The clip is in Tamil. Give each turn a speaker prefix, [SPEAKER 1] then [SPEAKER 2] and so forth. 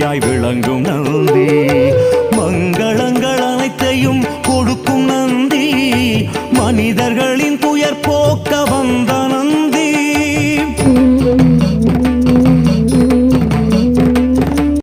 [SPEAKER 1] துணையாய் விளங்கும் நந்தி, மங்களங்கள் அனைத்தையும் கொடுக்கும் நந்தி, மனிதர்களின் துயர் போக்க வந்த